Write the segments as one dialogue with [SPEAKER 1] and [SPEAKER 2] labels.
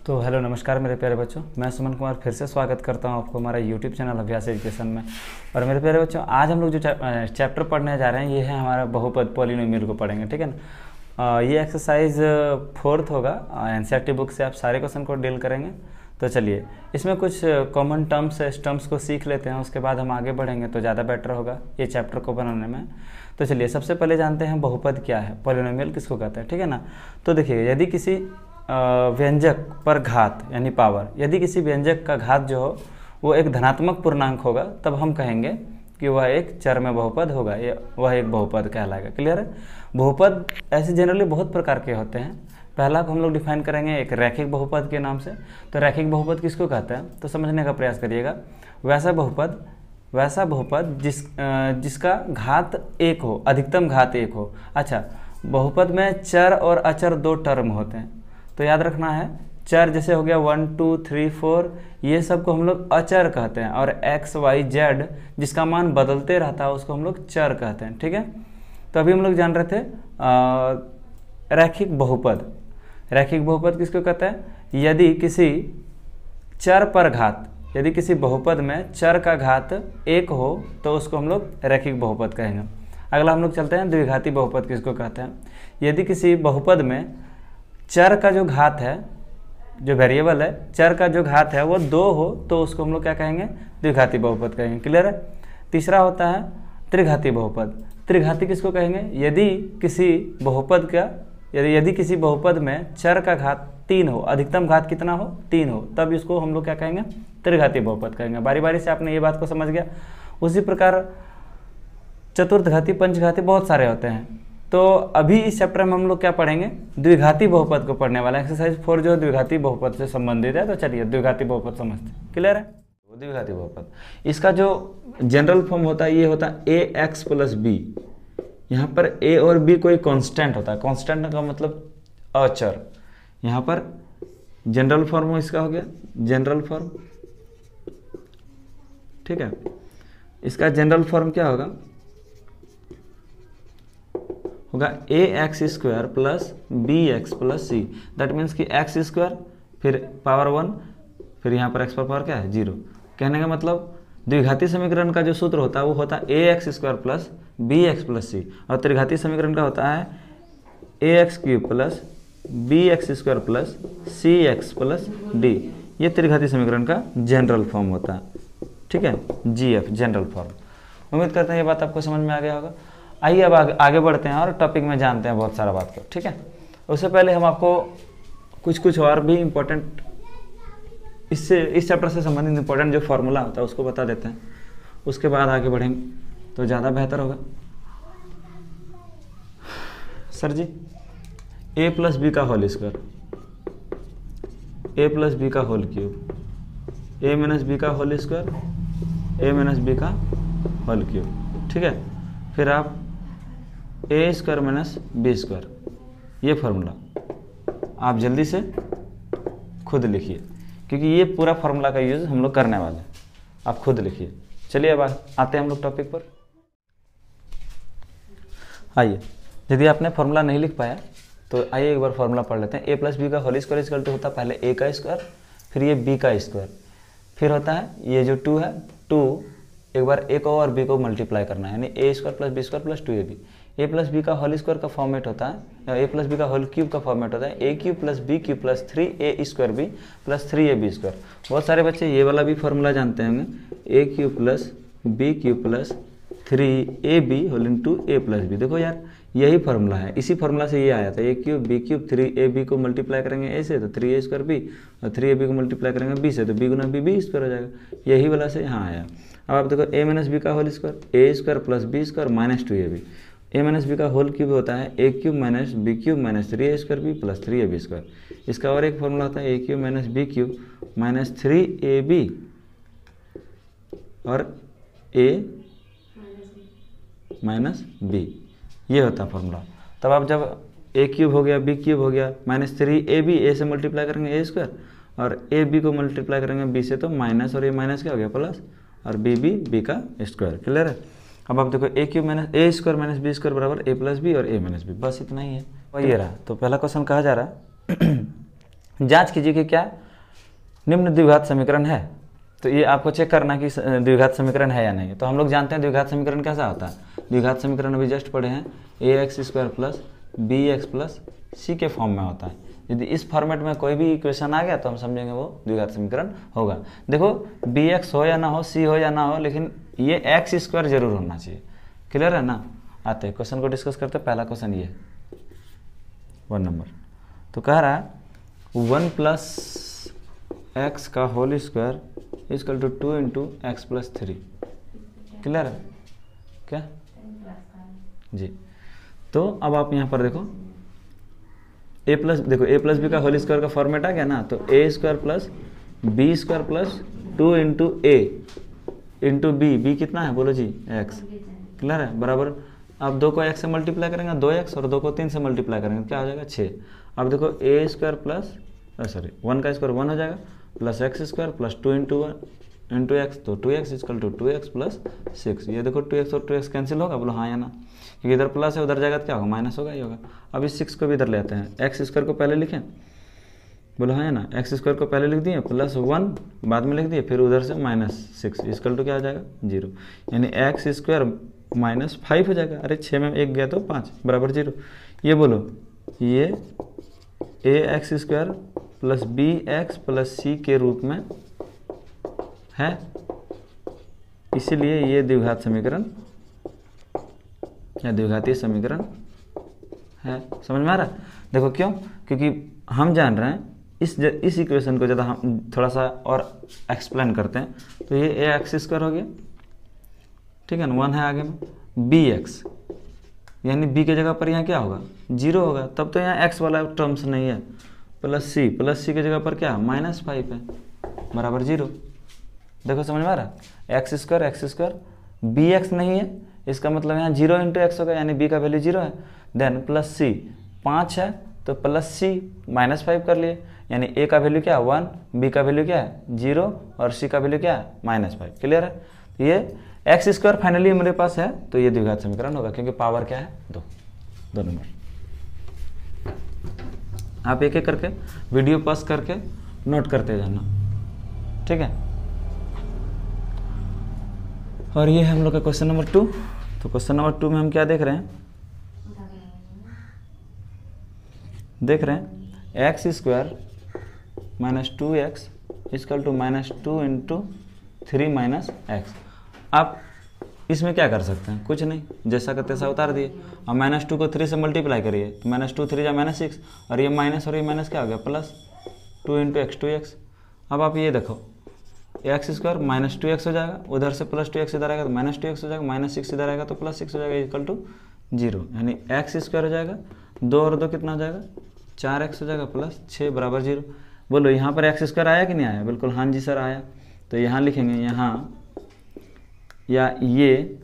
[SPEAKER 1] तो हेलो नमस्कार मेरे प्यारे बच्चों, मैं सुमन कुमार फिर से स्वागत करता हूं आपको हमारा यूट्यूब चैनल अभ्यास एजुकेशन में। और मेरे प्यारे बच्चों, आज हम लोग जो चैप्टर पढ़ने जा रहे हैं ये है हमारा बहुपद पॉलिनोमियल को पढ़ेंगे, ठीक है ना। ये एक्सरसाइज 4th होगा। एनसीईआरटी बुक से आप सारे क्वेश्चन को डील करेंगे। तो चलिए इसमें कुछ कॉमन टर्म्स को सीख लेते हैं, उसके बाद हम आगे बढ़ेंगे तो ज़्यादा बेटर होगा ये चैप्टर को बनाने में। तो चलिए सबसे पहले जानते हैं बहुपद क्या है, पॉलिनोमियल किसको कहते हैं, ठीक है ना। तो देखिए यदि किसी व्यंजक पर घात यानी पावर, यदि किसी व्यंजक का घात जो हो वो एक धनात्मक पूर्णांक होगा तब हम कहेंगे कि वह एक चरम बहुपद होगा, वह एक बहुपद कहलाएगा। क्लियर है। बहुपद ऐसे जनरली बहुत प्रकार के होते हैं। पहला को हम लोग डिफाइन करेंगे एक रैखिक बहुपद के नाम से। तो रैखिक बहुपद किसको कहते हैं तो समझने का प्रयास करिएगा। वैसा बहुपद जिसका घात एक हो, अधिकतम घात एक हो। अच्छा, बहुपद में चर और अचर दो टर्म होते हैं, तो याद रखना है। चर जैसे हो गया 1 2 3 4, ये सब को हम लोग अचर कहते हैं। और x y z जिसका मान बदलते रहता है उसको हम लोग चर कहते हैं, ठीक है। तो अभी हम लोग जान रहे थे रैखिक बहुपद। रैखिक बहुपद किसको कहते हैं? यदि किसी चर पर घात, यदि किसी बहुपद में चर का घात एक हो तो उसको हम लोग रैखिक बहुपद कहेंगे। अगला हम लोग चलते हैं द्विघाती बहुपद किसको कहते हैं। यदि किसी बहुपद में चर का जो घात है, जो वेरिएबल है, चर का जो घात है वो 2 हो तो उसको हम लोग क्या कहेंगे? द्विघाती बहुपद कहेंगे। क्लियर है। तीसरा होता है त्रिघाती बहुपद। त्रिघाती किसको कहेंगे? यदि किसी बहुपद में चर का घात 3 हो, अधिकतम घात कितना हो? 3 हो, तब इसको हम लोग क्या कहेंगे? त्रिघाती बहुपद कहेंगे। बारी बारी से आपने ये बात को समझ गया। उसी प्रकार चतुर्थघाती, पंचघाती बहुत सारे होते हैं। तो अभी इस चैप्टर में हम लोग क्या पढ़ेंगे? द्विघाती बहुपद को पढ़ने वाला है। एक्सरसाइज 4 जो द्विघाती बहुपद से संबंधित है। तो चलिए द्विघाती बहुपद समझते हैं। क्लियर है। द्विघाती बहुपद, इसका जो जनरल फॉर्म होता है ये होता है ax प्लस बी। यहाँ पर a और b कोई कांस्टेंट होता है। कांस्टेंट का मतलब अचर। यहाँ पर जनरल फॉर्म इसका हो गया जनरल फॉर्म, ठीक है। इसका जनरल फॉर्म क्या होगा? ax square plus bx plus c। That means कि x स्क्वायर फिर पावर 1 फिर यहाँ पर x पर पावर क्या है? 0। कहने का मतलब द्विघाती समीकरण का जो सूत्र होता है वो होता है ax square plus bx plus c। और त्रिघाती समीकरण का होता है ax cube plus bx square plus cx plus d। ये त्रिघाती समीकरण का जनरल फॉर्म होता है, ठीक है। GF general form. उम्मीद करते हैं ये बात आपको समझ में आ गया होगा। आइए अब आगे बढ़ते हैं और टॉपिक में जानते हैं बहुत सारा बात को, ठीक है। उससे पहले हम आपको कुछ और भी इम्पोर्टेंट इस चैप्टर से संबंधित इम्पोर्टेंट जो फार्मूला होता है उसको बता देते हैं, उसके बाद आगे बढ़ेंगे तो ज़्यादा बेहतर होगा। Sir ji, a plus B का whole square, a plus B का whole cube, a minus B का whole square, a minus B का होल क्यूब, ठीक है। फिर आप a square minus B square, ये फार्मूला आप जल्दी से खुद लिखिए क्योंकि ये पूरा फार्मूला का यूज़ हम लोग करने वाले हैं। आप खुद लिखिए। चलिए अब आते हैं हम लोग टॉपिक पर। आइए, यदि आपने फार्मूला नहीं लिख पाया तो आइए एक बार फार्मूला पढ़ लेते हैं। a प्लस बी का होल स्क्वायर इक्वल टू होता है पहले a का स्क्वायर, फिर ये b का स्क्वायर, फिर होता है ये जो 2 है 2, एक बार a को और b को मल्टीप्लाई करना है यानी a square plus b square plus 2ab। a plus B का होल स्क्वायर का फॉर्मेट होता है, a प्लस बी का होल क्यूब का फॉर्मेट होता है a cube plus b cube plus 3a square b plus 3ab square. बहुत सारे बच्चे ये वाला भी फार्मूला जानते होंगे, a cube plus b cube plus 3ab whole into a plus b. देखो यार यही फार्मूला है, इसी फार्मूला से ये आया था। a cube B cube 3ab को मल्टीप्लाई करेंगे a से तो 3a स्क्वायर b, और 3ab को मल्टीप्लाई करेंगे b से तो b गुना b स्क्वायर हो जाएगा। यही वाला से यहाँ आया। अब आप देखो a माइनस बी का whole square, a square plus b square minus 2ab। a minus B का होल क्यूब होता है a cube minus b cube minus 3a square b plus 3ab square. इसका और एक फार्मूला होता है a cube minus b cube minus 3ab और a minus b, ये होता है फार्मूला। तब आप जब a क्यूब हो गया b क्यूब हो गया माइनस 3ab, a से मल्टीप्लाई करेंगे a स्क्वायर और ab को मल्टीप्लाई करेंगे b से तो माइनस, और ये माइनस क्या हो गया प्लस, और b का स्क्वायर। क्लियर है। अब आप देखो a cube minus a square minus B square बराबर a प्लस बी और a माइनस बी, बस इतना ही है। और ये रहा। तो पहला क्वेश्चन कहा जा रहा है जांच कीजिए कि क्या निम्न द्विघात समीकरण है। तो ये आपको चेक करना कि द्विघात समीकरण है या नहीं। तो हम लोग जानते हैं द्विघात समीकरण कैसा होता है। द्विघात समीकरण अभी जस्ट पढ़े हैं, ax² plus bx plus c के फॉर्म में होता है। यदि इस फॉर्मेट में कोई भी इक्वेशन आ गया तो हम समझेंगे वो द्विघात समीकरण होगा। देखो bx हो या ना हो, c हो या ना हो, लेकिन ये x² जरूर होना चाहिए। क्लियर है ना। आते हैं क्वेश्चन को डिस्कस करते हैं। पहला क्वेश्चन ये 1 नंबर। तो कह रहा है 1 प्लस एक्स का whole square equal to 2 into x plus 3। Clear है क्या जी। तो अब आप यहाँ पर देखो a प्लस बी का होल स्क्वायर का फॉर्मेट आ गया ना। तो a² plus b² plus 2 into A into B कितना है बोलो जी x। क्लियर है। बराबर आप 2 को x से मल्टीप्लाई करेंगे 2x और 2 को 3 से मल्टीप्लाई करेंगे क्या हो जाएगा 6। अब देखो a² प्लस 1 का स्क्वायर 1 हो जाएगा plus x² plus 2 into x, तो 2x equal to 2x plus 6। ये देखो 2x और 2x कैंसिल होगा, बोलो हाँ या ना, क्योंकि इधर प्लस है उधर जाएगा तो क्या होगा माइनस होगा ही होगा। अब इस 6 को भी इधर ले आते हैं, x² को पहले लिखें, बोलो हाँ या ना, x² को पहले लिख दिए प्लस 1 बाद में लिख दिए, फिर उधर से -6 इक्वल टू क्या हो जाएगा 0, यानी x² माइनस 5 हो जाएगा। अरे 6 में 1 गया तो 5 बराबर 0। ये बोलो ये ax² plus bx plus c के रूप में है, इसीलिए ये द्विघात समीकरण या द्विघातीय समीकरण है। समझ में आ रहा है। देखो क्यों, क्योंकि हम जान रहे हैं इस इक्वेशन को ज़्यादा हम थोड़ा सा और एक्सप्लेन करते हैं। तो ये ax² हो गया, ठीक है ना, 1 है आगे में bx, यानी b के जगह पर यहाँ क्या होगा 0 होगा, तब तो यहाँ x वाला टर्म्स नहीं है, प्लस c के जगह पर क्या -5 है बराबर 0। देखो समझ में आ रहा है। x² bx नहीं है, इसका मतलब यहाँ 0 इंटू एक्स होगा, यानी b का वैल्यू 0 है। देन प्लस c 5 है तो प्लस c -5 कर लिए, यानी a का वैल्यू क्या है 1, b का वैल्यू क्या है 0 और c का वैल्यू क्या है -5। क्लियर है। तो ये x² फाइनली मेरे पास है, तो ये द्विघात समीकरण होगा, क्योंकि पावर क्या है 2 नंबर। आप एक एक करके वीडियो पॉज करके नोट करते जाना, ठीक है। और ये है हम लोग का क्वेश्चन नंबर 2। तो क्वेश्चन नंबर 2 में हम क्या देख रहे हैं, x² minus 2x equal to -2 into 3 minus x. आप इसमें क्या कर सकते हैं, कुछ नहीं, जैसा का तैसा उतार दिए। अब -2 को 3 से मल्टीप्लाई करिए तो -2 3 जा -6, और ये माइनस और ये माइनस क्या हो गया प्लस 2 इंटू एक्स 2x। अब आप ये देखो x² -2x हो जाएगा, उधर से प्लस 2x इधर आएगा तो -2x हो जाएगा, -6 इधर आएगा तो प्लस 6 हो जाएगा इक्वल टू 0, यानी x² हो जाएगा 2 और 2 कितना हो जाएगा 4x हो जाएगा प्लस 6 बराबर 0। बोलो यहाँ पर x² आया कि नहीं आया, बिल्कुल हाँ जी सर आया। तो यहाँ लिखेंगे यहाँ या ये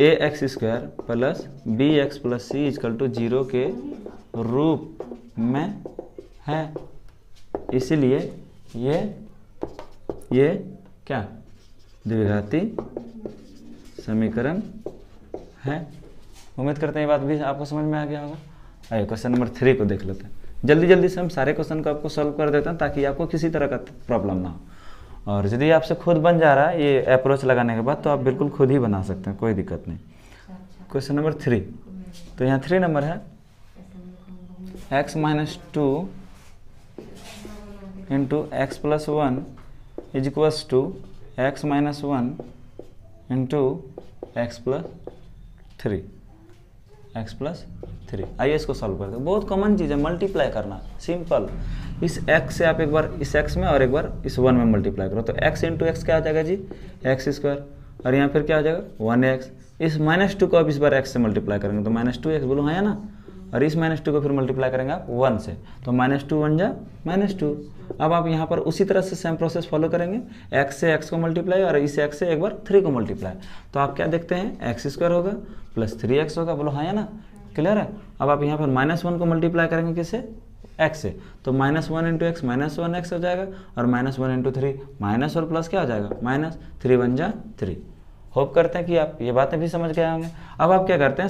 [SPEAKER 1] ax² plus bx plus c equal to 0 के रूप में है, इसीलिए ये क्या द्विघाती समीकरण है। उम्मीद करते हैं ये बात भी आपको समझ में आ गया होगा। आइए क्वेश्चन नंबर 3 को देख लेते हैं। जल्दी से हम सारे क्वेश्चन को आपको सॉल्व कर देते हैं ताकि आपको किसी तरह का प्रॉब्लम ना हो। और यदि आपसे खुद बन जा रहा है ये अप्रोच लगाने के बाद तो आप बिल्कुल खुद ही बना सकते हैं, कोई दिक्कत नहीं। क्वेश्चन नंबर 3, तो यहाँ 3 नंबर है x minus 2 into x plus 1 is equals to x minus 1 into x plus 3। आइए इसको सॉल्व करते हैं। बहुत कॉमन चीज़ है मल्टीप्लाई करना, सिंपल। इस x से आप एक बार इस x में और एक बार इस 1 में मल्टीप्लाई करो तो x इंटू एक्स क्या आ जाएगा जी x², और यहाँ फिर क्या आ जाएगा 1x। इस -2 को आप इस बार x से मल्टीप्लाई करेंगे तो -2x, बोलो हाँ या ना, और इस -2 को फिर मल्टीप्लाई करेंगे आप 1 से तो -2 1 जा -2। अब आप यहाँ पर उसी तरह से सेम प्रोसेस फॉलो करेंगे, x से x को मल्टीप्लाई और इस x से एक बार 3 को मल्टीप्लाई, तो आप क्या देखते हैं x² होगा प्लस 3x होगा, बोलो हाँ या ना, क्लियर है। अब आप यहाँ पर -1 को मल्टीप्लाई करेंगे किससे x से, तो -1 इंटू एक्स -1x हो जाएगा, और -1 इंटू 3 माइनस और प्लस क्या हो जाएगा -3 1 जा 3। होप करते हैं कि आप ये बातें भी समझ गए होंगे। अब आप क्या करते हैं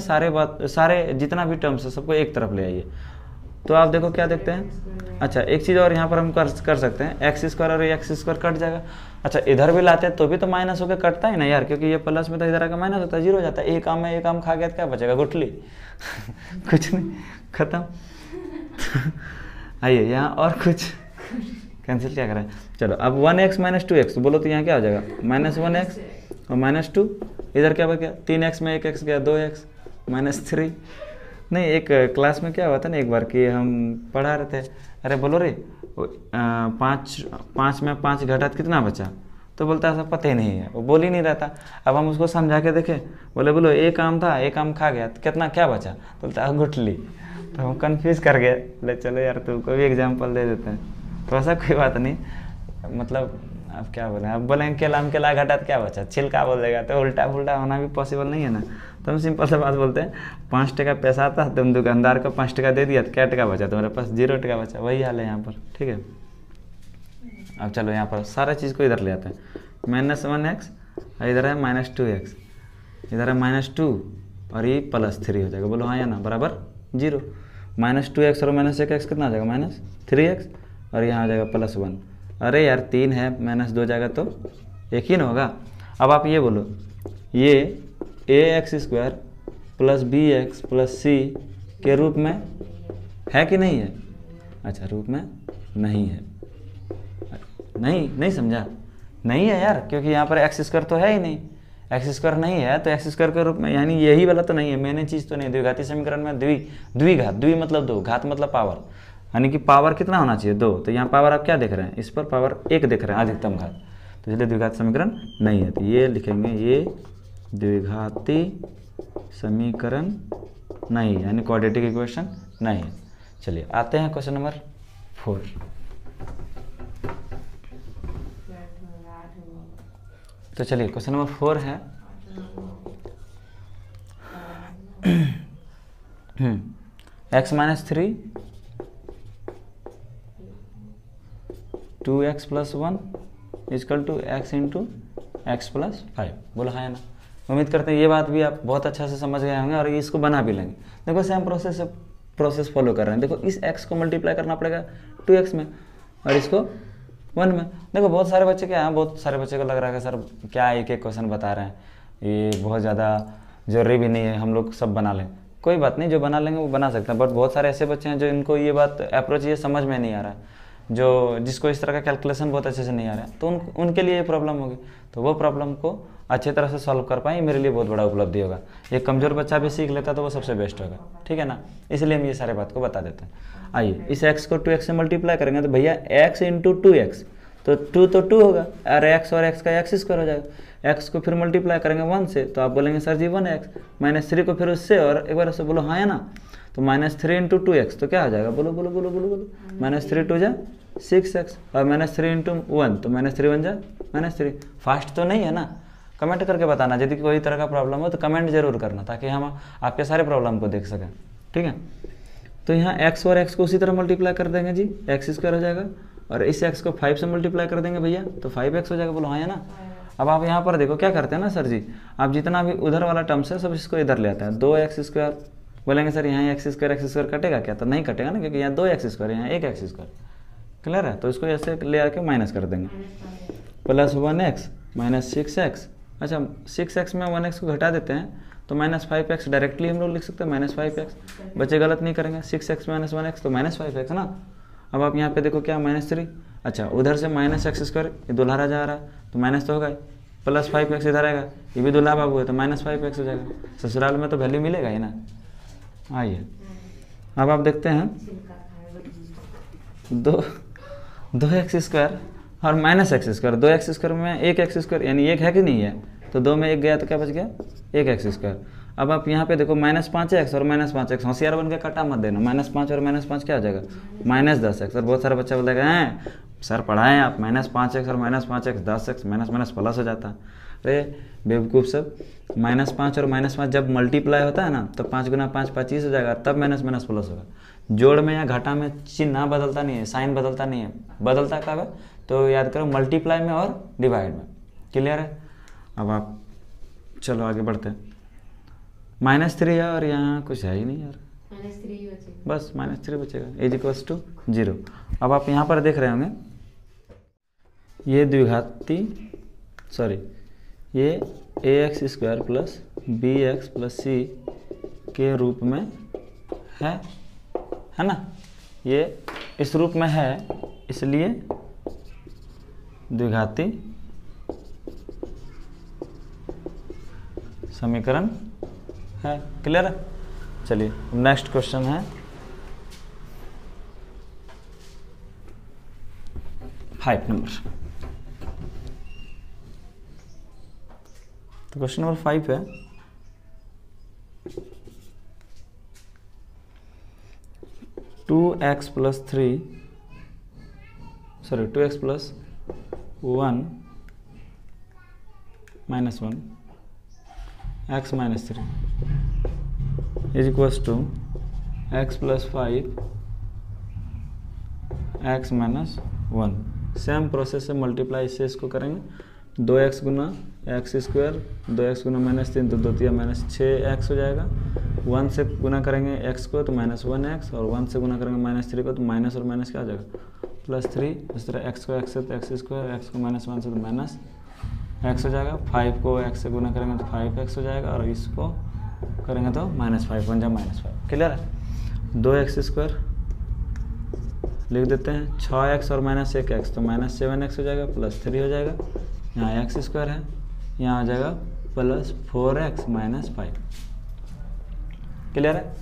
[SPEAKER 1] सारे जितना भी टर्म्स है सबको एक तरफ ले आइए, तो आप देखो क्या देखते हैं। अच्छा एक चीज़ और यहाँ पर हम कर सकते हैं, एक्स स्क्वायर और एक्स स्क्वायर कट जाएगा। अच्छा इधर भी लाते हैं तो भी तो माइनस होकर कटता है ना यार, क्योंकि ये प्लस में तो इधर का माइनस होता है, जीरो हो जाता है। एक आम में एक आम खा गया तो क्या बचेगा, गुठली कुछ नहीं, खत्म। आइए यहाँ और कुछ कैंसिल क्या करें। चलो अब 1x माइनस 2x बोलो तो यहाँ क्या हो जाएगा, -1x और -2। इधर क्या बच गया, 3x में 1x गया, 2x -3। नहीं एक क्लास में क्या हुआ था ना एक बार कि हम पढ़ा रहे थे, अरे बोलो रे 5 में 5 घटा कितना बचा, तो बोलता है पता ही नहीं है, वो बोल ही नहीं रहता। अब हम उसको समझा के देखे, बोलो एक आम था, एक आम खा गया तो कितना क्या बचा, बोलता है गुठली। तो हम कन्फ्यूज़ कर गए, बोले चलो यार तुमको भी एग्जाम्पल दे देते हैं। तो ऐसा कोई बात नहीं, मतलब अब क्या बोलें, अब बोलेंगे केला केला घटा तो क्या बचा, छिलका बोल देगा, तो उल्टा पुल्टा होना भी पॉसिबल नहीं है ना। तो हम सिंपल सा बात बोलते हैं, 5 टका पैसा आता, तुम दुकानदार को 5 टका दे दिया तो क्या टका बचा, तुम्हारे पास 0 टका बचा। वही हाल है यहाँ पर, ठीक है। अब चलो यहाँ पर सारा चीज़ को इधर ले आते हैं, -1x इधर है -2x, इधर है -2 और ये +3 हो जाएगा। बोलो हाँ या ना, बराबर 0। -2x और -1x कितना आ जाएगा, -3x और यहाँ आ जाएगा +1। अरे यार 3 है, -2 जाएगा तो 1 ही ना होगा। अब आप ये बोलो, ये ax² + bx + c के रूप में है कि नहीं है। अच्छा रूप में नहीं है, नहीं समझा, नहीं है यार, क्योंकि यहाँ पर x² तो है ही नहीं, x² नहीं है तो x² के रूप में, यानी यही वाला तो नहीं है, मैंने चीज़ तो नहीं। द्विघाती समीकरण में द्विघात, द्वि मतलब 2, घात मतलब पावर, यानी कि पावर कितना होना चाहिए, 2। तो यहाँ पावर आप क्या देख रहे हैं, इस पर पावर 1 देख रहे हैं, अधिकतम घात, तो इसलिए द्विघात समीकरण नहीं है। तो ये लिखेंगे, ये द्विघाती समीकरण नहीं, यानी क्वाड्रेटिक इक्वेशन नहीं है। चलिए आते हैं क्वेश्चन नंबर 4। तो चलिए क्वेश्चन नंबर 4 है, x - 3 2x + 1 = x × x + 5। बोलो हाँ या ना। उम्मीद करते हैं ये बात भी आप बहुत अच्छा से समझ गए होंगे और इसको बना भी लेंगे। देखो सेम प्रोसेस फॉलो कर रहे हैं। देखो इस x को मल्टीप्लाई करना पड़ेगा 2x में और इसको 1 में। देखो बहुत सारे बच्चे क्या हैं, बहुत सारे बच्चे को लग रहा है कि सर क्या एक क्वेश्चन बता रहे हैं, ये बहुत ज़्यादा जरूरी भी नहीं है हम लोग सब बना लें। कोई बात नहीं, जो बना लेंगे वो बना सकते हैं, बट बहुत सारे ऐसे बच्चे हैं जो इनको ये बात अप्रोच ये समझ में नहीं आ रहा है, जो जिसको इस तरह का कैलकुलेशन बहुत अच्छे से नहीं आ रहा है, तो उनके लिए ये प्रॉब्लम होगी। तो वो प्रॉब्लम को अच्छी तरह से सॉल्व कर पाए, मेरे लिए बहुत बड़ा उपलब्धि होगा। एक कमज़ोर बच्चा भी सीख लेता तो वो सबसे बेस्ट होगा, ठीक है ना। इसलिए हम ये सारे बात को बता देते हैं। आइए इस x को 2x से मल्टीप्लाई करेंगे तो भैया x × 2x, तो 2 तो 2 होगा, और x का x² हो जाएगा। x को फिर मल्टीप्लाई करेंगे 1 से, तो आप बोलेंगे सर जी 1x, -3 को फिर उससे, और एक बार उससे बोलो हाँ है ना। तो -3 × 2x तो क्या हो जाएगा, बोलो बोलो बोलो बोलो बोलो, -3 × 2 = 6x, और -3 × 1 तो -3 × 1 = -3। फास्ट तो नहीं है ना, कमेंट करके बताना, यदि कोई तरह का प्रॉब्लम हो तो कमेंट जरूर करना, ताकि हम आपके सारे प्रॉब्लम को देख सकें, ठीक है। तो यहाँ x और x को उसी तरह मल्टीप्लाई कर देंगे जी, x² हो जाएगा, और इस x को 5 से मल्टीप्लाई कर देंगे भैया तो 5x हो जाएगा। बोलो हाँ है ना। अब आप यहाँ पर देखो क्या करते हैं ना सर जी, आप जितना भी उधर वाला टर्म्स है सब इसको इधर ले आते हैं। 2x², बोलेंगे सर यहाँ x² कटेगा क्या, तो नहीं कटेगा ना, क्योंकि यहाँ 2x², यहाँ 1x², क्लियर है। तो इसको ऐसे ले आके माइनस कर देंगे, +1x -6x। अच्छा 6x में 1x को घटा देते हैं तो -5x डायरेक्टली हम लोग लिख सकते हैं, -5x। बच्चे गलत नहीं करेंगे, 6x - 1x तो -5x ना। अब आप यहाँ पे देखो क्या, -3। अच्छा उधर से -x², ये दुल्हा जा रहा है तो माइनस तो होगा, +5x इधर आएगा, ये भी दुल्हा बाबू है तो -5x हो जाएगा। ससुराल में तो वैल्यू मिलेगा ही ना। आइए अब आप देखते हैं 2x² और -x², 2x² में 1x², यानी 1 है कि नहीं है, तो 2 में 1 गया तो क्या बच गया, 1x²। अब आप यहाँ पे देखो -5x और -5x, होशियार बन के कटा मत देना, -5 और -5 क्या हो जाएगा, -10x। और बहुत सारे बच्चा बोलेगा हैं सर पढ़ाएं आप, -5x और -5x 10x, माइनस प्लस हो जाता है। अरे बेवकूफ़ सब, -5 और -5 जब मल्टीप्लाई होता है ना तो 5 × 5 25 हो जाएगा, तब माइनस प्लस होगा। जोड़ में या घाटा में चिन्ह बदलता नहीं है, साइन बदलता नहीं है, बदलता कब है तो याद करो मल्टीप्लाई में और डिवाइड में, क्लियर है। अब आप चलो आगे बढ़ते हैं, -3 है और यहाँ कुछ है ही नहीं यार,
[SPEAKER 2] -3 बचेगा।
[SPEAKER 1] बस -3 बचेगा इज इक्वल्स टू 0। अब आप यहाँ पर देख रहे होंगे ये द्विघाती ये ax² plus bx plus c के रूप में है ना, ये इस रूप में है, इसलिए द्विघाती समीकरण है। क्लियर है? चलिए नेक्स्ट क्वेश्चन है 5 नंबर। तो क्वेश्चन नंबर 5 है 2x plus 1 minus 1 x minus 3 is equals to x plus 5 x minus 1। Same process से मल्टीप्लाई इससे इसको करेंगे 2x गुना x², 2x गुना -3 तो 2 3 -6x हो जाएगा। 1 से गुना करेंगे x को तो -1x, और 1 से गुना करेंगे -3 को तो माइनस और माइनस क्या आ जाएगा +3। इस तरह x को x से तो x², x को -1 से तो -x हो जाएगा। 5 को x से गुना करेंगे तो 5x हो जाएगा, और इसको करेंगे तो -5 1 जा -5। क्लियर है? 2x² लिख देते हैं, 6x और -1x तो -7x हो जाएगा, +3 हो जाएगा। यहाँ x² है, यहाँ आ जाएगा +4x -5। क्लियर है?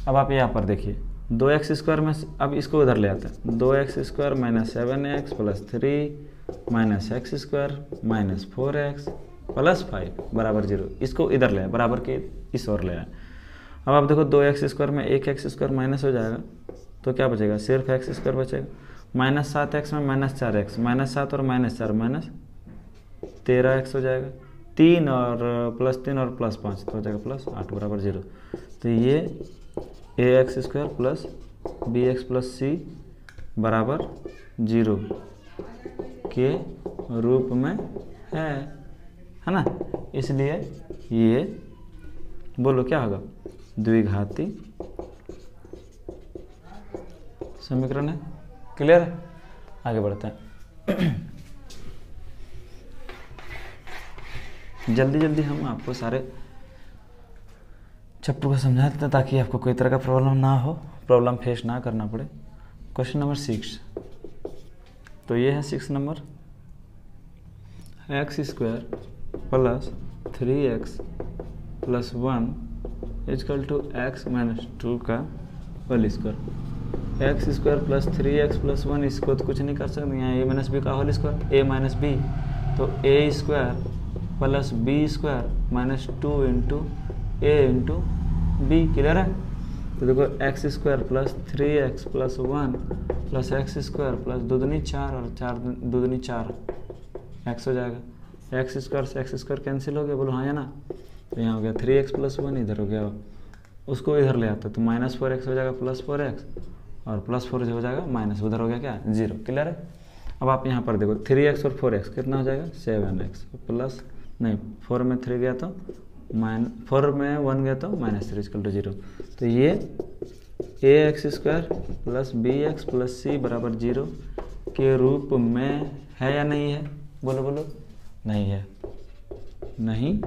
[SPEAKER 1] अब आप यहाँ पर देखिए 2x² में, अब इसको उधर ले आते हैं, 2x² -7x + 3 -x² -4x + 5 बराबर 0। इसको इधर ले आए, बराबर के इस ओर ले आए। अब आप देखो 2x² में 1x² माइनस हो जाएगा तो क्या बचेगा, सिर्फ x² बचेगा। -7x में -4x, -7 और -4 -13x हो जाएगा। 3 और +3 और +5 तो हो जाएगा +8 बराबर 0। तो ये ax² plus bx plus c बराबर 0 के रूप में है ना। इसलिए ये बोलो क्या होगा, द्विघाती समीकरण है। क्लियर है? आगे बढ़ते हैं। जल्दी जल्दी हम आपको सारे चैप्टर को समझा देते हैं ताकि आपको कोई तरह का प्रॉब्लम फेस ना करना पड़े। क्वेश्चन नंबर 6, तो ये है 6 number, x² plus 3x plus 1 is equal to x minus 2 का whole square. x² plus 3x plus 1 इसको तो कुछ नहीं कर सकते, यहाँ a माइनस बी का whole square, a minus b तो a² plus b² minus 2 into a into b. Clear है? तो देखो x² plus 3x plus 1 plus x² plus 2 दूनी 4 और 4 दूनी 4 x हो जाएगा। x² से x² कैंसिल हो गया, बोलो हाँ या ना। तो यहाँ हो गया 3x प्लस 1, इधर हो गया, उसको इधर ले आता तो -4x हो जाएगा +4x, और +4 हो जाएगा माइनस, उधर हो गया क्या 0। क्लियर है? अब आप यहाँ पर देखो 3x और 4x कितना हो जाएगा 7x प्लस नहीं 4 में 3 गया तो 4 में 1 गया तो -3 इक्वल टू 0। तो ये ax² plus bx plus c बराबर 0 के रूप में है या नहीं है, बोलो बोलो। नहीं है, नहीं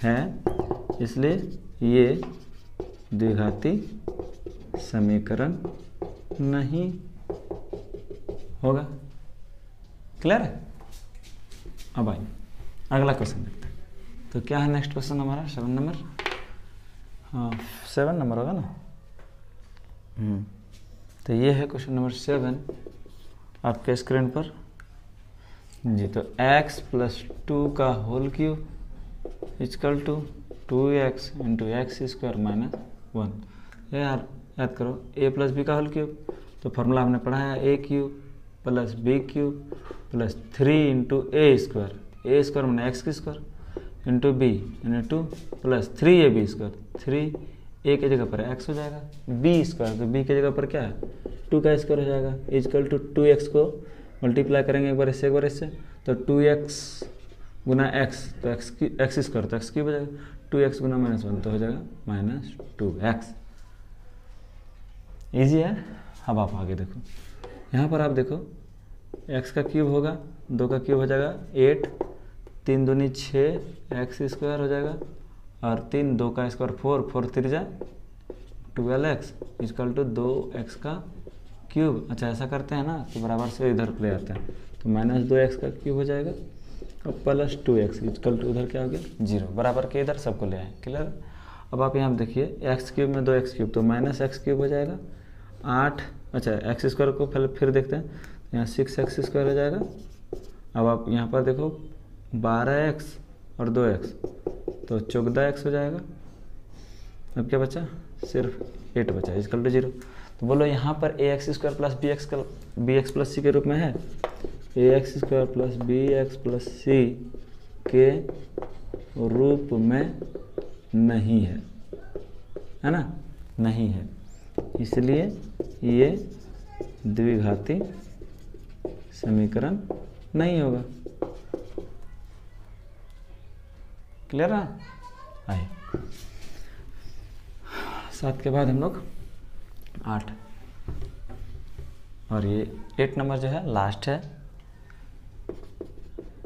[SPEAKER 1] है, इसलिए ये द्विघाती समीकरण नहीं होगा। क्लियर है? अब आइए अगला क्वेश्चन देखते हैं। तो क्या है नेक्स्ट क्वेश्चन हमारा 7 नंबर, हाँ 7 नंबर होगा ना। तो ये है क्वेश्चन नंबर 7 आपके स्क्रीन पर जी। तो x प्लस 2 का whole cube is equal to 2x into x² minus 1। याद करो a प्लस बी का होल क्यूब, तो फॉर्मूला हमने पढ़ा है a³ plus b³ plus 3 into a² मैंने x² इंटू b यानी 2 प्लस 3ab²। 3 a की जगह पर x हो जाएगा, b² तो b की जगह पर क्या है 2 का स्क्वायर हो जाएगा, इजकल टू 2x को मल्टीप्लाई करेंगे एक बार इससे एक बार इससे, तो 2x गुना x तो x² तो x³ हो जाएगा, 2x गुना -1 तो हो जाएगा -2x। इजी है। अब आप आगे देखो, यहाँ पर आप देखो x का क्यूब होगा, 2 का क्यूब हो जाएगा 8, 3 दूनी 6, एक्स स्क्वायर हो जाएगा, और 3, 2 का square 4, 4 3 12x equal to 2x का क्यूब। अच्छा ऐसा करते हैं ना तो बराबर से इधर ले आते हैं, तो -2x का क्यूब हो जाएगा और प्लस 2x इक्वल टू उधर क्या हो गया 0, बराबर के इधर सबको ले आए। क्लियर। अब आप यहाँ देखिए एक्स क्यूब में 2x क्यूब तो -x क्यूब हो जाएगा 8। अच्छा एक्स स्क्वायर को पहले फिर देखते हैं, यहाँ 6x स्क्वायर हो जाएगा। अब आप यहाँ पर देखो 12x और 2x तो 14x हो जाएगा। अब क्या बचा, सिर्फ 8 बचा इक्वल टू 0। तो बोलो यहाँ पर ax square plus bx plus C के रूप में है, ax square plus bx plus C के रूप में नहीं है ना, नहीं है, इसलिए ये द्विघाती समीकरण नहीं होगा। क्लियर है। आइए 7 के बाद हम लोग 8, और ये 8 नंबर जो है लास्ट है।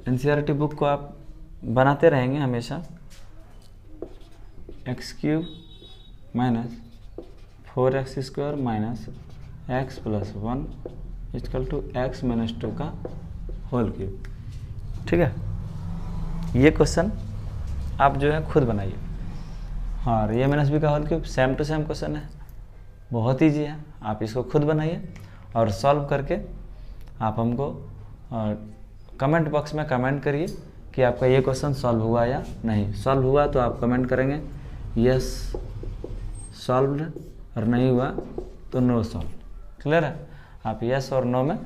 [SPEAKER 1] एनसीईआरटी बुक को आप बनाते रहेंगे हमेशा। X cube minus 4x square minus x plus 1 equal to x minus 2 का होल क्यूब। ठीक है, ये क्वेश्चन आप जो है खुद बनाइए। हाँ, ये माइनस बी का whole cube same to same question है, बहुत ईजी है। आप इसको खुद बनाइए और सॉल्व करके आप हमको कमेंट बॉक्स में कमेंट करिए कि आपका ये क्वेश्चन सॉल्व हुआ या नहीं। सॉल्व हुआ तो आप कमेंट करेंगे यस सॉल्व्ड, और नहीं हुआ तो नो सॉल्व। क्लियर है। आप यस और नो में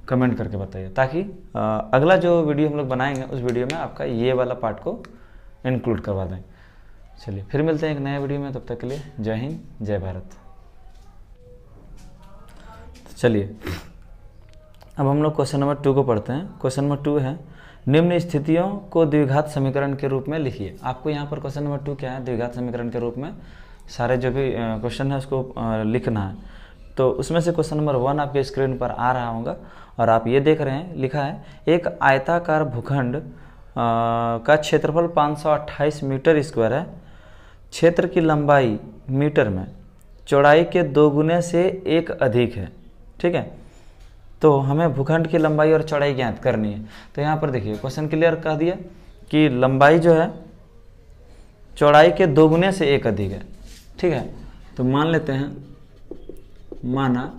[SPEAKER 1] कमेंट करके बताइए, ताकि अगला जो वीडियो हम लोग बनाएंगे उस वीडियो में आपका ये वाला पार्ट को इंक्लूड करवा दें। चलिए फिर मिलते हैं एक नए वीडियो में, तब तक के लिए जय हिंद जय भारत। तो चलिए अब हम लोग क्वेश्चन नंबर 2 को पढ़ते हैं। क्वेश्चन नंबर 2 है, निम्न स्थितियों को द्विघात समीकरण के रूप में लिखिए। आपको यहाँ पर क्वेश्चन नंबर 2 क्या है, द्विघात समीकरण के रूप में सारे जो भी क्वेश्चन है उसको लिखना है। तो उसमें से क्वेश्चन नंबर 1 आपके स्क्रीन पर आ रहा होगा और आप ये देख रहे हैं, लिखा है एक आयताकार भूखंड का क्षेत्रफल 528 मीटर स्क्वायर है, क्षेत्र की लंबाई मीटर में, चौड़ाई के 2 गुने से 1 अधिक है। ठीक है, तो हमें भूखंड की लंबाई और चौड़ाई ज्ञात करनी है। तो यहाँ पर देखिए क्वेश्चन क्लियर कह दिया कि लंबाई जो है चौड़ाई के 2 गुने से 1 अधिक है। ठीक है, तो मान लेते हैं, माना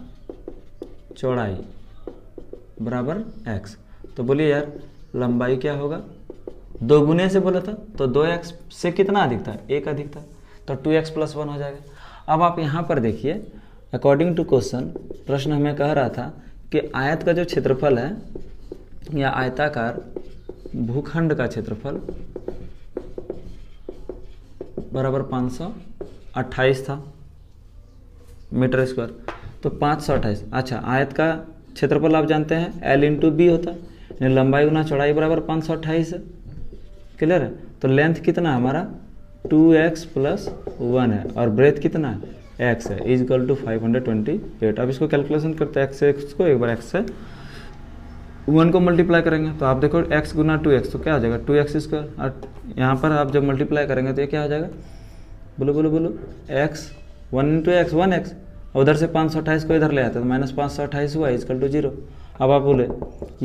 [SPEAKER 1] चौड़ाई बराबर x, तो बोलिए यार लंबाई क्या होगा, 2 गुने से बोला था तो 2x से कितना अधिक था, 1 अधिक था, तो 2x प्लस 1 हो जाएगा। अब आप यहाँ पर देखिए, अकॉर्डिंग टू क्वेश्चन, प्रश्न हमें कह रहा था कि आयत का जो क्षेत्रफल है या आयताकार भूखंड का क्षेत्रफल बराबर 528 था मीटर स्क्वायर, तो 528। अच्छा, आयत का क्षेत्रफल आप जानते हैं L इंटू बी होता है, लंबाई गुना चौड़ाई बराबर 528 है। क्लियर है। तो लेंथ कितना है हमारा 2x प्लस 1 है और ब्रेथ कितना है x है, इज इक्वल टू 528। अब इसको कैलकुलेशन करते हैं, x से x को एक बार x से 1 को मल्टीप्लाई करेंगे तो आप देखो x गुना 2x तो क्या हो जाएगा 2x स्क्वायर, और यहाँ पर आप जब मल्टीप्लाई करेंगे तो ये क्या हो जाएगा, बोलो बोलो बोलो, x 1 इंटू एक्स 1x, उधर से 528 को इधर ले आते तो माइनस 528 हुआ इक्वल टू 0। अब आप बोले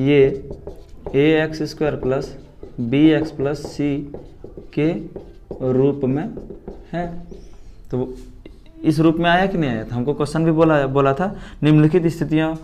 [SPEAKER 1] ये ax square plus bx plus c के रूप में है, तो इस रूप में आया कि नहीं आया। तो हमको क्वेश्चन भी बोला था निम्नलिखित स्थितियों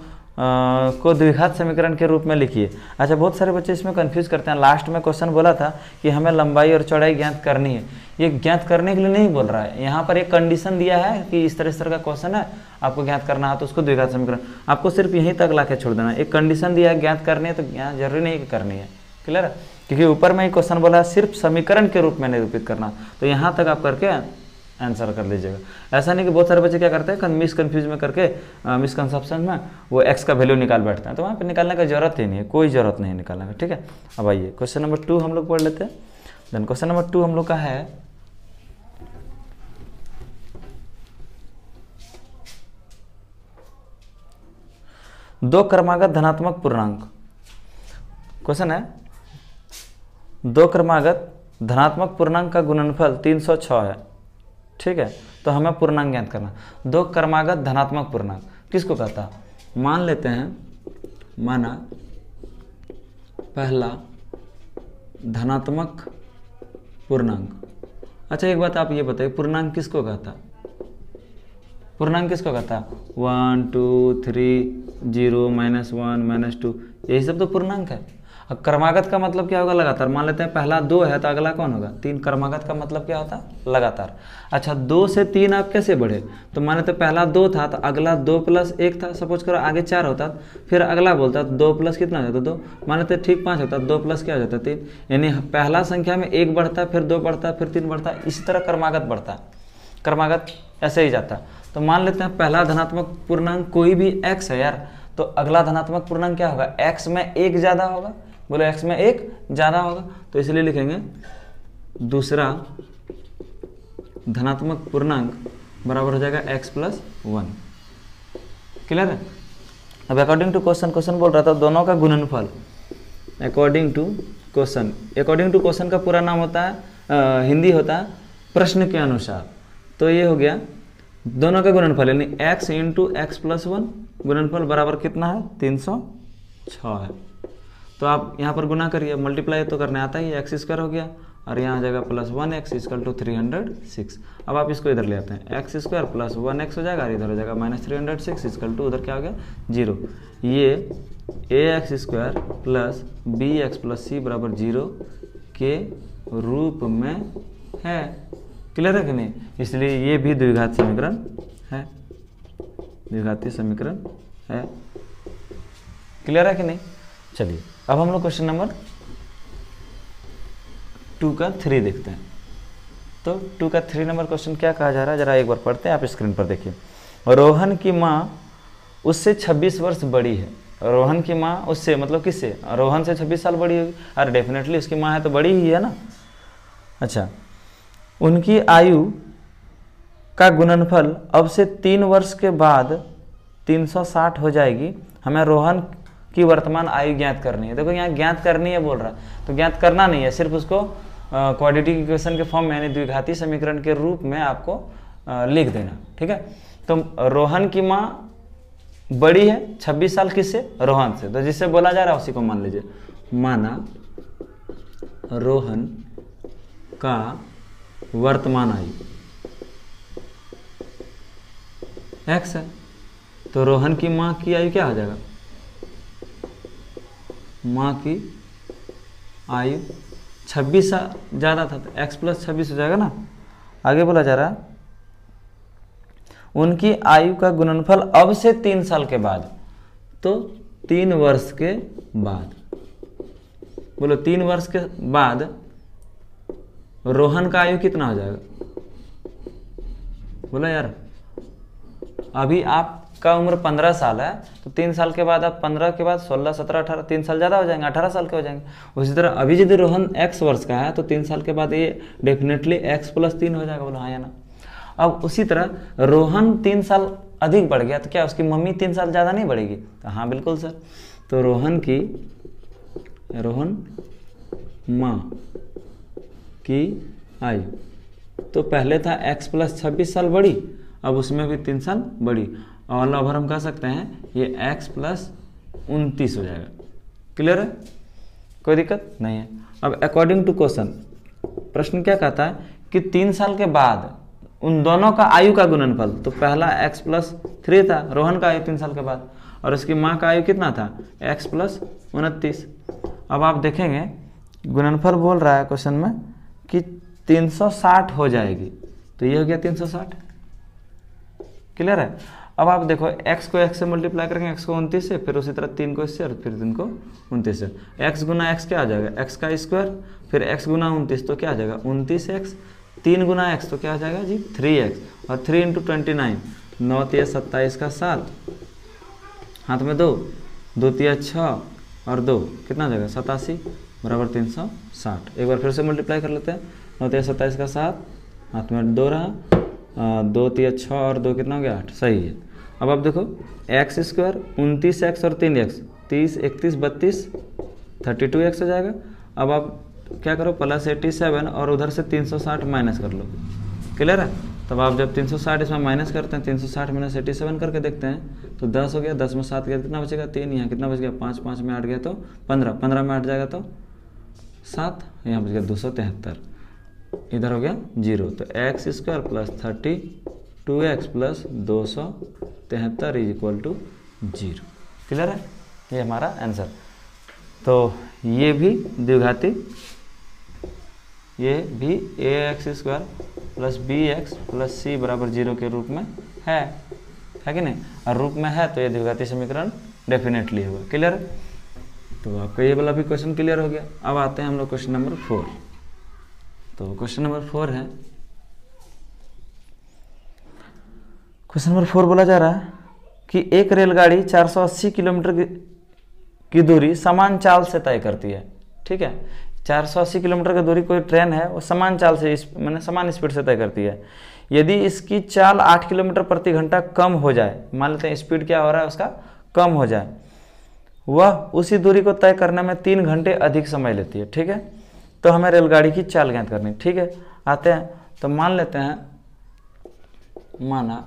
[SPEAKER 1] को द्विघात समीकरण के रूप में लिखिए। अच्छा, बहुत सारे बच्चे इसमें कंफ्यूज करते हैं, लास्ट में क्वेश्चन बोला था कि हमें लंबाई और चौड़ाई ज्ञात करनी है, ये ज्ञात करने के लिए नहीं बोल रहा है, यहाँ पर एक कंडीशन दिया है कि इस तरह का क्वेश्चन है, आपको ज्ञात करना है तो उसको द्विघात समीकरण आपको सिर्फ यहीं तक ला के छोड़ देना है। एक कंडीशन दिया है ज्ञात करनी है तो यहाँ जरूरी नहीं कि करनी है। क्लियर है, क्योंकि ऊपर में ही क्वेश्चन बोला है सिर्फ समीकरण के रूप में निरूपित करना, तो यहाँ तक आप करके आंसर कर लीजिएगा। ऐसा नहीं कि बहुत सारे बच्चे क्या करते हैं मिसकन्फ्यूज में करके मिसकंसेप्शन में वो x का वैल्यू निकाल बैठते हैं, तो वहाँ पे निकालने का जरूरत ही नहीं है, कोई ज़रूरत नहीं निकालने का। ठीक है, अब आइए क्वेश्चन नंबर 2 हम लोग पढ़ लेते हैं। देन क्वेश्चन नंबर 2 हम लोग का है, दो क्रमागत धनात्मक पूर्णांक, क्वेश्चन है दो क्रमागत धनात्मक पूर्णांक का गुणनफल 306 है, ठीक है। तो हमें पूर्णांक ज्ञात करना। दो क्रमागत धनात्मक पूर्णांक किसको कहता है? मान लेते हैं, माना पहला धनात्मक पूर्णांक। अच्छा एक बात आप ये बताइए, पूर्णांक किसको कहता है? पूर्णांक किसको कहता है? 1 2 3 0 -1 -2, यही सब तो पूर्णांक है। अब क्रमागत का मतलब क्या होगा? लगातार। मान लेते हैं पहला 2 है तो अगला कौन होगा? 3। क्रमागत का मतलब क्या होता है? लगातार। अच्छा 2 से 3 आप कैसे बढ़े? तो मान लेते पहला 2 था तो अगला 2 + 1 था, सपोज करो आगे 4 होता, फिर अगला बोलता 2 + कितना हो जाता? 2। मान लेते ठीक 5 होता, 2 + क्या हो जाता? 3। यानी पहला संख्या में 1 बढ़ता है, फिर 2 बढ़ता है, फिर 3 बढ़ता है, इसी तरह क्रमागत बढ़ता है। क्रमागत ऐसे ही जाता है। तो मान लेते हैं पहला धनात्मक पूर्णांक कोई भी x है यार, तो अगला धनात्मक पूर्णांक क्या होगा? x में 1 ज़्यादा होगा। बोलो x में 1 ज़्यादा होगा, तो इसलिए लिखेंगे दूसरा धनात्मक पूर्णांक बराबर हो जाएगा x + 1। क्लियर है? अब अकॉर्डिंग टू क्वेश्चन बोल रहा था दोनों का गुणनफल। अकॉर्डिंग टू क्वेश्चन का पूरा नाम होता है, हिंदी होता है प्रश्न के अनुसार। तो ये हो गया दोनों का गुणनफल, यानी x × x + 1 गुणनफल बराबर कितना है? 306 है। तो आप यहाँ पर गुना करिए, मल्टीप्लाई तो करने आता ही, x² हो गया और यहाँ आ जाएगा +1x = 306। अब आप इसको इधर ले आते हैं, x² + 1x हो जाएगा और इधर हो जाएगा -306 = उधर क्या हो गया? 0। ये ax² + bx + c = 0 के रूप में है। क्लियर है कि नहीं? इसलिए ये भी द्विघात समीकरण है, द्विघातीय समीकरण है। क्लियर है कि नहीं? चलिए अब हम लोग क्वेश्चन नंबर 2 का 3 देखते हैं। तो 2 का 3 नंबर क्वेश्चन क्या कहा जा रहा है, जरा एक बार पढ़ते हैं, आप स्क्रीन पर देखिए। रोहन की माँ उससे 26 वर्ष बड़ी है। रोहन की माँ उससे मतलब किससे? रोहन से 26 साल बड़ी होगी। अरे डेफिनेटली उसकी माँ है तो बड़ी ही है ना। अच्छा, उनकी आयु का गुणनफल अब से 3 वर्ष के बाद 360 हो जाएगी। हमें रोहन की वर्तमान आयु ज्ञात करनी है। देखो यहाँ ज्ञात करनी है बोल रहा है, तो ज्ञात करना नहीं है, सिर्फ उसको क्वाड्रेटिक इक्वेशन के फॉर्म में यानी द्विघातीय समीकरण के रूप में आपको लिख देना। ठीक है? तो रोहन की माँ बड़ी है 26 साल किससे? रोहन से। तो जिससे बोला जा रहा है उसी को मान लीजिए। माना रोहन का वर्तमान आयु x है, तो रोहन की माँ की आयु क्या हो जाएगा? माँ की आयु 26 साल ज़्यादा था तो x + 26 हो जाएगा ना। आगे बोला जा रहा है उनकी आयु का गुणनफल अब से 3 साल के बाद, तो 3 वर्ष के बाद। बोलो 3 वर्ष के बाद रोहन का आयु कितना हो जाएगा? बोलो यार, अभी आपका उम्र 15 साल है, तो 3 साल के बाद आप 15 के बाद 16 17 18 3 साल ज़्यादा हो जाएंगे, 18 साल के हो जाएंगे। उसी तरह अभी यदि रोहन x वर्ष का है तो 3 साल के बाद ये डेफिनेटली x + 3 हो जाएगा। बोलो हाँ या ना। अब उसी तरह रोहन 3 साल अधिक बढ़ गया तो क्या उसकी मम्मी 3 साल ज़्यादा नहीं बढ़ेगी? तो हाँ बिल्कुल सर। तो रोहन माँ की आयु तो पहले था x + 26 साल बड़ी, अब उसमें भी 3 साल बड़ी, और ओवर हम कह सकते हैं ये x + 29 हो जाएगा। क्लियर है? कोई दिक्कत नहीं है। अब अकॉर्डिंग टू क्वेश्चन, प्रश्न क्या कहता है कि 3 साल के बाद उन दोनों का आयु का गुणनफल, तो पहला x + 3 था, रोहन का आयु 3 साल के बाद, और उसकी माँ का आयु कितना था? x + 29। अब आप देखेंगे गुणनफल बोल रहा है क्वेश्चन में कि 360 हो जाएगी, तो ये हो गया 360। क्लियर है? अब आप देखो x को x से मल्टीप्लाई करेंगे, x को 29 से, फिर उसी तरह 3 को इससे और फिर 3 को 29 से। x गुना x क्या आ जाएगा? x का स्क्वायर, फिर x गुना 29 तो क्या आ जाएगा? 29x, 3 गुना x तो क्या आ जाएगा जी? 3x, और 3 × 29, 9 × 27 का 7, हाथ में 2, 2 × 6 और 2 कितना आ जाएगा? 87 बराबर 360। एक बार फिर से मल्टीप्लाई कर लेते हैं। 9 × 27 का 7, हाथ में 2 रहा, 2 × 6 और 2 कितना हो गया? 8। सही है। अब आप देखो एक्स स्क्वायर 29x और 3x 30, 31, 32, 32x हो जाएगा। अब आप क्या करो प्लस 87 और उधर से 360 माइनस कर लो, क्लियर है। तब आप जब 360 इसमें माइनस करते हैं, 360 माइनस 87 करके देखते हैं तो 10 हो गया, 10 में 7 गया कितना बचेगा 3, यहाँ कितना बच गया 5, 5 में 8 गया तो 15, 15 में 8 जाएगा तो 7, यहाँ बच गया 273, इधर हो गया 0। तो x square plus 32x plus 273 is equal to 0, clear है, ये हमारा आंसर। तो ये भी द्विघाती, ये भी A X square plus B X plus C बराबर 0 के रूप में है कि नहीं, और रूप में है तो ये द्विघाती समीकरण डेफिनेटली होगा, क्लियर है। तो आपका ये वाला भी क्वेश्चन क्लियर हो गया। अब आते हैं हम लोग क्वेश्चन नंबर 4। तो क्वेश्चन नंबर 4 है, क्वेश्चन नंबर 4 बोला जा रहा है कि एक रेलगाड़ी 480 किलोमीटर की दूरी समान चाल से तय करती है, ठीक है। 480 किलोमीटर की दूरी कोई ट्रेन है, वो समान चाल से मैंने समान स्पीड से तय करती है। यदि इसकी चाल 8 किलोमीटर प्रति घंटा कम हो जाए, मान लेते हैं स्पीड क्या हो रहा है उसका कम हो जाए, वह उसी दूरी को तय करने में 3 घंटे अधिक समय लेती है, ठीक है। तो हमें रेलगाड़ी की चाल ज्ञात करनी, ठीक है। आते हैं तो मान लेते हैं, माना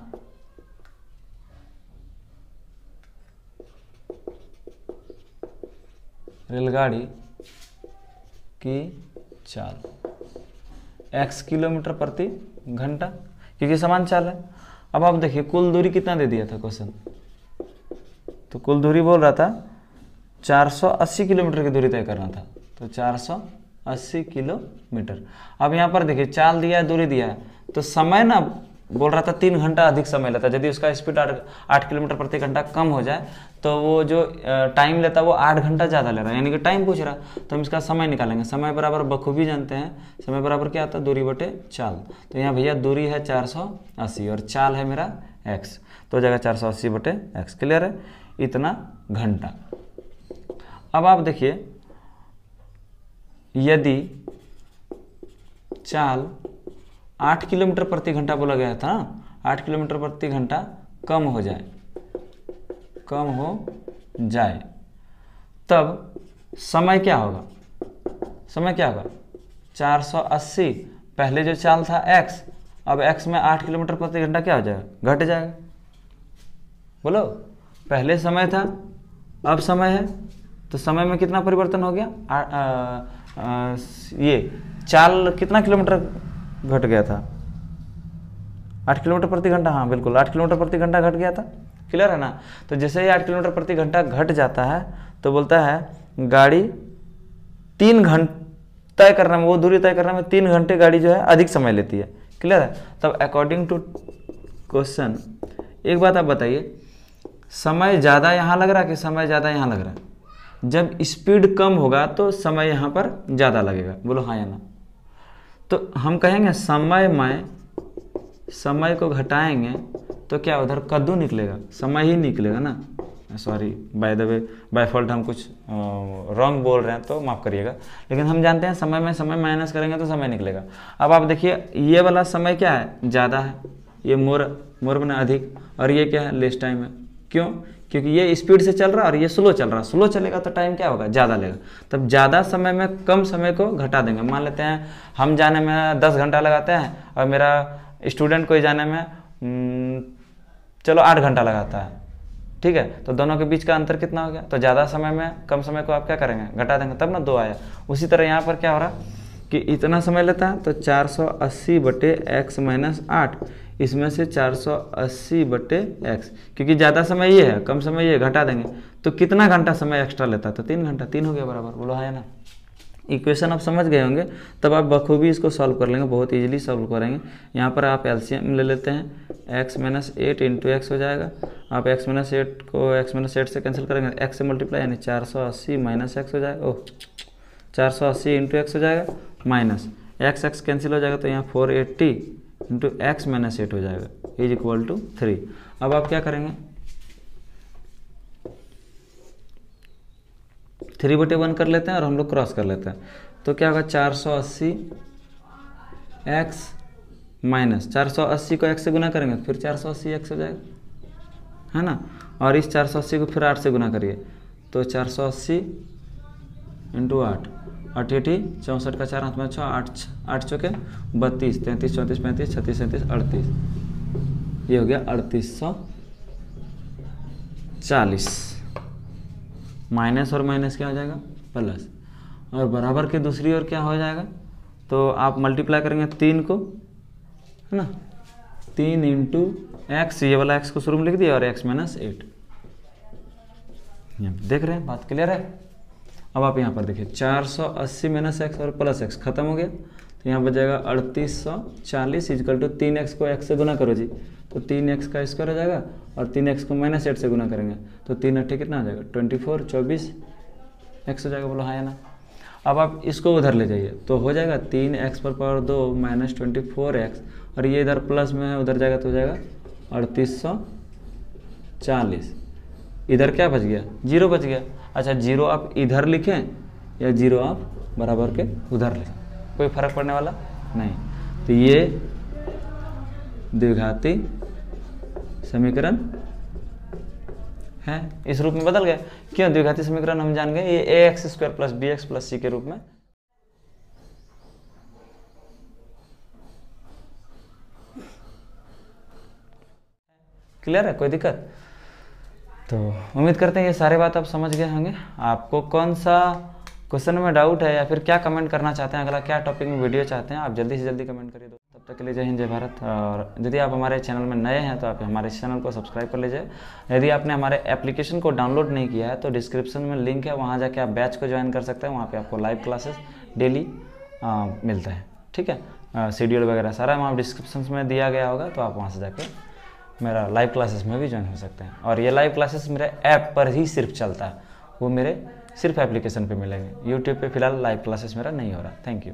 [SPEAKER 1] रेलगाड़ी की चाल x किलोमीटर प्रति घंटा, क्योंकि समान चाल है। अब आप देखिए कुल दूरी कितना दे दिया था क्वेश्चन, तो कुल दूरी बोल रहा था 480 किलोमीटर की दूरी तय करना था, तो 480 किलोमीटर। अब यहाँ पर देखिए चाल दिया है, दूरी दिया है, तो समय ना बोल रहा था 3 घंटा अधिक समय लेता। यदि उसका स्पीड 8 किलोमीटर प्रति घंटा कम हो जाए तो वो जो टाइम लेता है वो 8 घंटा ज़्यादा ले रहा है, यानी कि टाइम पूछ रहा है। तो हम इसका समय निकालेंगे, समय बराबर बखूबी जानते हैं, समय बराबर क्या आता है दूरी बटे चाल। तो यहाँ भैया दूरी है 480 और चाल है मेरा x, तो हो जाएगा 480 बटे x, क्लियर है, इतना घंटा। अब आप देखिए यदि चाल 8 किलोमीटर प्रति घंटा बोला गया था ना, 8 किलोमीटर प्रति घंटा कम हो जाए, तब समय क्या होगा, समय क्या होगा 480, पहले जो चाल था x, अब x में 8 किलोमीटर प्रति घंटा क्या हो जाएगा, घट जाएगा। बोलो पहले समय था अब समय है, तो समय में कितना परिवर्तन हो गया, ये चाल कितना किलोमीटर घट गया था, 8 किलोमीटर प्रति घंटा, हाँ बिल्कुल 8 किलोमीटर प्रति घंटा घट गया था, क्लियर है ना। तो जैसे ही 8 किलोमीटर प्रति घंटा घट जाता है तो बोलता है गाड़ी 3 घंटे तय करने में, वो दूरी तय करने में 3 घंटे गाड़ी जो है अधिक समय लेती है, क्लियर है। तब अकॉर्डिंग टू क्वेश्चन एक बात आप बताइए, समय ज़्यादा यहाँ लग रहा है कि समय ज़्यादा यहाँ लग रहा है। जब स्पीड कम होगा तो समय यहाँ पर ज़्यादा लगेगा, बोलो हाँ या ना। तो हम कहेंगे समय को घटाएंगे तो क्या उधर कद्दू निकलेगा, समय ही निकलेगा ना। Sorry by the way, by fault हम कुछ रॉन्ग बोल रहे हैं तो माफ़ करिएगा, लेकिन हम जानते हैं समय में समय माइनस करेंगे तो समय निकलेगा। अब आप देखिए ये वाला समय क्या है, ज़्यादा है, ये मोर बना अधिक, और ये क्या है लेस टाइम है। क्यों, क्योंकि ये स्पीड से चल रहा है और ये स्लो चल रहा है, स्लो चलेगा तो टाइम क्या होगा ज़्यादा लेगा। तब ज़्यादा समय में कम समय को घटा देंगे। मान लेते हैं हम जाने में 10 घंटा लगाते हैं और मेरा स्टूडेंट कोई जाने में चलो 8 घंटा लगाता है, ठीक है। तो दोनों के बीच का अंतर कितना हो गया, तो ज़्यादा समय में कम समय को आप क्या करेंगे घटा देंगे, तब ना 2 आया। उसी तरह यहाँ पर क्या हो रहा कि इतना समय लेता है तो 480 बटे x माइनस 8, इसमें से 480 बटे x, क्योंकि ज़्यादा समय ये है कम समय ये, घटा देंगे तो कितना घंटा समय एक्स्ट्रा लेता है, तो 3 घंटा, 3 हो गया बराबर, बोलो हाँ या ना। इक्वेशन आप समझ गए होंगे, तब आप बखूबी इसको सॉल्व कर लेंगे, बहुत इजीली सॉल्व करेंगे। यहाँ पर आप एलसीएम ले लेते हैं, x माइनस 8 इंटू एक्स हो जाएगा। आप x माइनस 8 को x माइनस 8 से कैंसिल करेंगे, x से मल्टीप्लाई यानी 480 माइनस x हो जाएगा, ओह 480 इंटू एक्स हो जाएगा, माइनस x कैंसिल हो जाएगा, तो यहाँ 480 इंटू एक्स माइनस 8 हो जाएगा इज इक्वल टू 3। अब आप क्या करेंगे 3/1 कर लेते हैं और हम लोग क्रॉस कर लेते हैं, तो क्या होगा 480 x माइनस 480 को x से गुना करेंगे फिर 480 x हो जाएगा, है ना। और इस 480 को फिर 8 से गुना करिए, तो 480 इंटू 8, 8 8 64 का 4 हाथ में 6, 8 चौके 32, 33 34 35 36 37 38, ये हो गया 3840। माइनस और माइनस क्या हो जाएगा, प्लस। और बराबर के दूसरी ओर क्या हो जाएगा, तो आप मल्टीप्लाई करेंगे 3 को, है ना, 3 इंटू एक्स, ये वाला एक्स को शुरू में लिख दिया, और एक्स माइनस 8। देख रहे हैं, बात क्लियर है। अब आप यहाँ पर देखिए 480 माइनस एक्स और प्लस एक्स खत्म हो गया, तो यहाँ बच जाएगा 3840 इजकल टू 3x को x से गुना करो जी, तो 3x का स्क्वायर हो जाएगा, और 3x को माइनस 8 से गुना करेंगे तो 3 8 कितना हो जाएगा, 24 24 x हो जाएगा। बोलो हाँ या ना। अब आप इसको उधर ले जाइए तो हो जाएगा 3x पर पावर 2 माइनस 24x, और ये इधर प्लस में है, उधर जाएगा तो हो जाएगा 3840। इधर क्या बच गया, 0 बच गया। अच्छा 0 आप इधर लिखें या 0 आप बराबर के उधर लिखें, कोई फर्क पड़ने वाला नहीं। तो ये द्विघाती समीकरण है, इस रूप में बदल गया। क्यों, द्विघाती समीकरण हम जान गए, ये ax square plus bx plus c के रूप में। क्लियर है, कोई दिक्कत? तो उम्मीद करते हैं ये सारे बात आप समझ गए होंगे। आपको कौन सा क्वेश्चन में डाउट है या फिर क्या कमेंट करना चाहते हैं, अगला क्या टॉपिक में वीडियो चाहते हैं, आप जल्दी से जल्दी कमेंट करिए। तब तक के लिए जय हिंद जय भारत। और यदि आप हमारे चैनल में नए हैं तो आप हमारे चैनल को सब्सक्राइब कर लीजिए। यदि आपने हमारे एप्लीकेशन को डाउनलोड नहीं किया है तो डिस्क्रिप्शन में लिंक है, वहाँ जाके आप बैच को ज्वाइन कर सकते हैं। वहाँ पर आपको लाइव क्लासेस डेली मिलता है, ठीक है। शेड्यूल वगैरह सारा वहाँ डिस्क्रिप्शन में दिया गया होगा, तो आप वहाँ से जाके मेरा लाइव क्लासेस में भी ज्वाइन हो सकते हैं। और ये लाइव क्लासेस मेरे ऐप पर ही सिर्फ चलता है, वो मेरे सिर्फ एप्लीकेशन पे मिलेंगे। यूट्यूब पे फिलहाल लाइव क्लासेस मेरा नहीं हो रहा। Thank you.